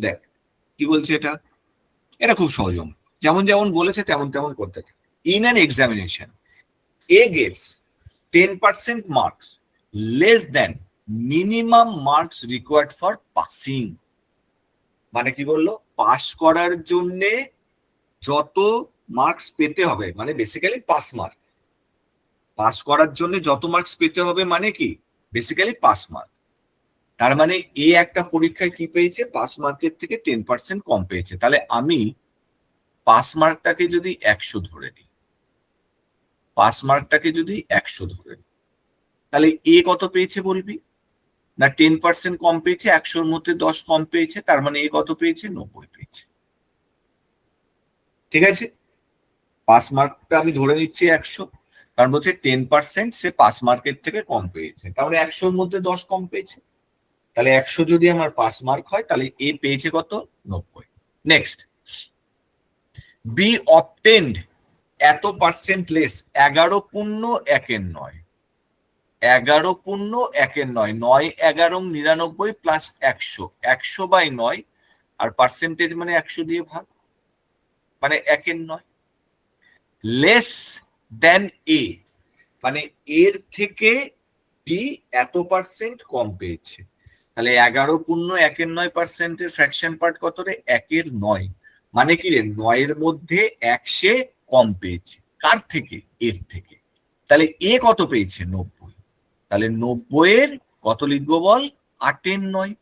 দেখ কি বলছে এটা, এটা খুব সহজ অঙ্ক, যেমন যেমন বলেছে তেমন তেমন করতে থাকে। In an examination A gets 10% marks less than minimum marks required for passing. মানে কি বললো, পাস করার জন্য যত মার্কস পেতে হবে, মানে বেসিক্যালি পাস মার্ক, পাস করার জন্য যত মার্কস পেতে হবে মানে কি বেসিক্যালি পাস মার্ক। তার মানে এ একটা পরীক্ষায় কি পেয়েছে, পাস মার্কের থেকে 10% কম পেয়েছে। তাহলে আমি পাস মার্কটাকে যদি 100 ধরে নিই, পাস মার্কটাকে যদি 100 ধরে নিই, তাহলে এ কত পেয়েছে বলবি না, 10% কম পেয়েছে, 100-র মধ্যে 10 কম পেয়েছে, তার মানে এ কত পেয়েছে, 90 পেয়েছে। ঠিক আছে, পাস মার্কটা আমি ধরে নিচ্ছি 100, কারণ বলছে 10% সে পাস মার্কের থেকে কম পেয়েছে, তাহলে 100-র মধ্যে 10 কম পেয়েছে, তাহলে 100 যদি আমার পাস মার্ক হয় তাহলে এ পেয়েছে কত, 90। নেক্সট, বি অবটেন্ড এত পার্সেন্ট লেস, 11.1 11.1 9 11 99 প্লাস 100, 100/9 আর পার্সেন্টেজ মানে 100 দিয়ে ভাগ, মানে 1/9 লেস দেন এ, মানে এর থেকে বি এত পার্সেন্ট কম পেয়েছে। তাহলে 11.1 ফ্র্যাকশন পার্ট কত রে, 1/9, মানে কি রে 9-এর মধ্যে 1 সে কম পেয়েছে, কার থেকে, এর থেকে। তাহলে এ কত পেয়েছে, 90, তাহলে 90-এর কত লিখবো বল, 8/9,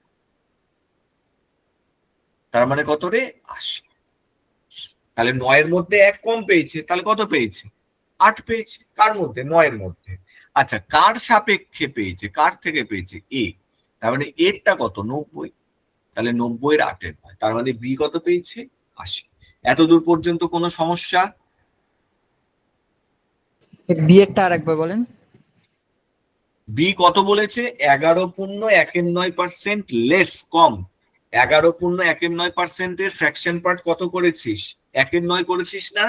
তার মানে কত রে, 80। তাহলে 9-এর মধ্যে 1 কম পেয়েছে, তাহলে কত পেয়েছে, 8 পেয়েছে, কার মধ্যে, 9-এর মধ্যে। আচ্ছা, কার সাপেক্ষে পেয়েছে, কার থেকে পেয়েছে, এ, তার মানে এরটা কত, 90, তাহলে 90-এর 8/9, তার মানে বি কত পেয়েছে, 80। এতদূর পর্যন্ত কোনো সমস্যা? বি এরটা আরেকবার বলেন। বি কত বলেছে, 11.19% লেস, কম। 11.19% ফ্র্যাকশন পার্ট কত করেছিস, 1/9 করেছিস না?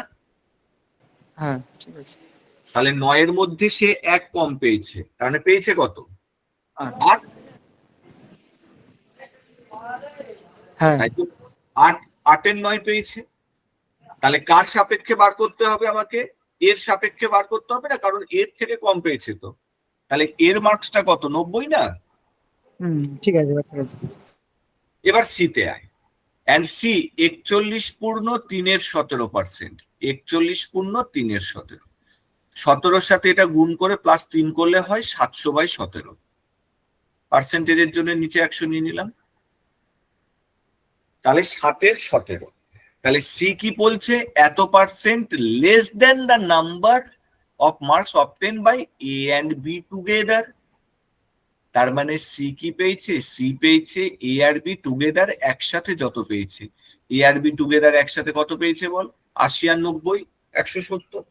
হ্যাঁ ঠিক আছে। তাহলে 9-এর মধ্যে সে 1 কম পেয়েছে, তার মানে পেয়েছে কত, 8। হ্যাঁ তাই তো, 8/9 পেয়েছে। তাহলে কার সাপেক্ষে বার করতে হবে আমাকে, এর সাপেক্ষে বার করতে হবে না, কারণ এর থেকে কম পেয়েছে তো। তাহলে এর মার্কসটা কত, 90 না? ঠিক আছে ঠিক আছে। এবার সিতে আয়, অ্যান্ড সি 41.3%, 41.3%, 17-র সাথে এটা গুণ করে প্লাস 3 করলে হয় 700/17, পার্সেন্টেজের জন্য নিচে 100 নিয়ে নিলাম, তাহলে 7/17। তাহলে সি কি বলছে, এত percent less than the number of marks obtained by A and B together. তার মানে সি কি পেয়েছে, সি পেয়েছে এ আর বি টুগেদার একসাথে যত পেয়েছে, এ আর বি টুগেদার একসাথে কত পেয়েছে বল, 80 আর 90, 170।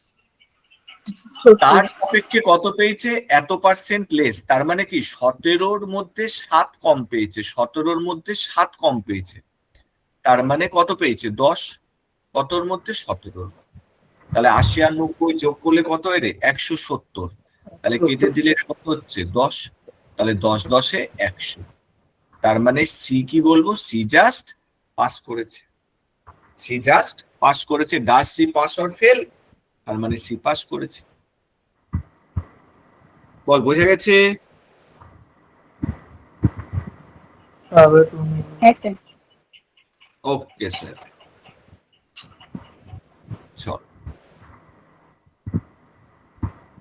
তার সাপেক্ষে কত পেয়েছে, এত পার্সেন্ট লেস, তার মানে কি 17-র মধ্যে 7 কম পেয়েছে, 17-র মধ্যে 7 কম পেয়েছে, তার মানে কত পেয়েছে, 10, কতর মধ্যে, 17-র। তাহলে 80 আর 90 যোগ করলে কত হয় রে, 170, তাহলে কেটে দিলে কত হচ্ছে, 10, তাহলে 10 100, তার মানে সি কি বলবো, সি জাস্ট পাস করেছে, সি জাস্ট পাস করেছে। Does she pass or fail, তার মানে সি পাস করেছে। বল, বোঝা গেছে? ওকে স্যার, চল।